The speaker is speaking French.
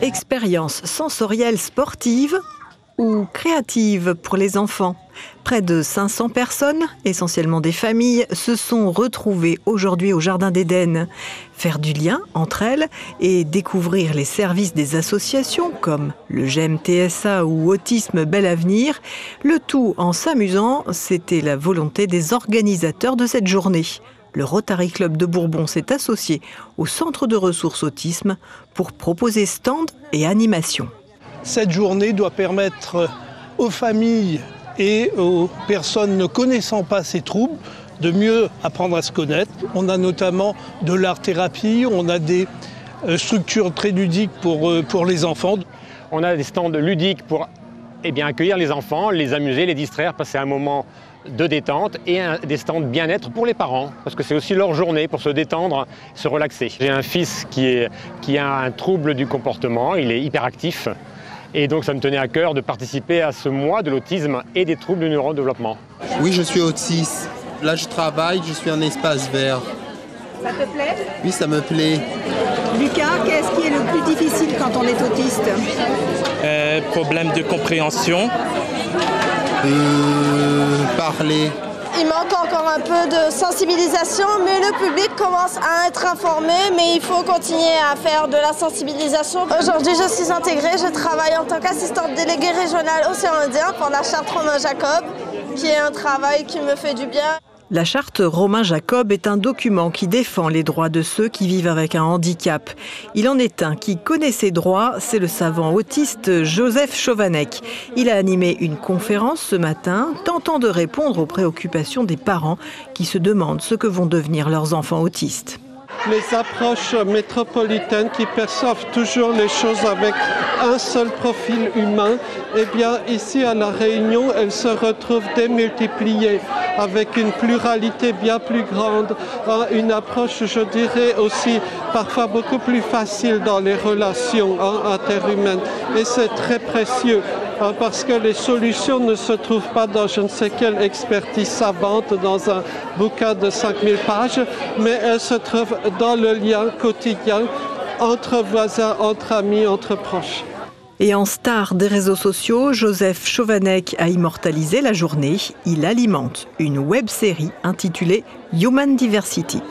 Expérience sensorielle sportive ou créative pour les enfants. Près de 500 personnes, essentiellement des familles, se sont retrouvées aujourd'hui au Jardin d'Éden. Faire du lien entre elles et découvrir les services des associations comme le GEM TSA ou Autisme Bel Avenir, le tout en s'amusant, c'était la volonté des organisateurs de cette journée. Le Rotary Club de Bourbon s'est associé au Centre de ressources autisme pour proposer stands et animations. Cette journée doit permettre aux familles et aux personnes ne connaissant pas ces troubles de mieux apprendre à se connaître. On a notamment de l'art-thérapie, on a des structures très ludiques pour les enfants. On a des stands ludiques pour accueillir les enfants, les amuser, les distraire, passer un moment de détente et des stands bien-être pour les parents, parce que c'est aussi leur journée pour se détendre, se relaxer. J'ai un fils qui a un trouble du comportement, il est hyperactif. Et donc ça me tenait à cœur de participer à ce mois de l'autisme et des troubles du neurodéveloppement. Oui, je suis autiste. Là, je travaille, je suis en espace vert. Ça te plaît? Oui, ça me plaît. Lucas, qu'est-ce qui est le plus difficile quand on est autiste? Problème de compréhension. Parler. Il manque encore un peu de sensibilisation, mais le public commence à être informé, mais il faut continuer à faire de la sensibilisation. Aujourd'hui, je suis intégrée, je travaille en tant qu'assistante déléguée régionale Océan Indien pour la charte Romain Jacob, qui est un travail qui me fait du bien. La charte Romain Jacob est un document qui défend les droits de ceux qui vivent avec un handicap. Il en est un qui connaît ses droits, c'est le savant autiste Joseph Chovanec. Il a animé une conférence ce matin, tentant de répondre aux préoccupations des parents qui se demandent ce que vont devenir leurs enfants autistes. Les approches métropolitaines qui perçoivent toujours les choses avec un seul profil humain, eh bien ici à La Réunion, elles se retrouvent démultipliées avec une pluralité bien plus grande, une approche, je dirais aussi, parfois beaucoup plus facile dans les relations interhumaines. Et c'est très précieux. Parce que les solutions ne se trouvent pas dans je ne sais quelle expertise savante, dans un bouquin de 5000 pages, mais elles se trouvent dans le lien quotidien entre voisins, entre amis, entre proches. Et en star des réseaux sociaux, Joseph Chovanec a immortalisé la journée. Il alimente une web-série intitulée Human Diversity.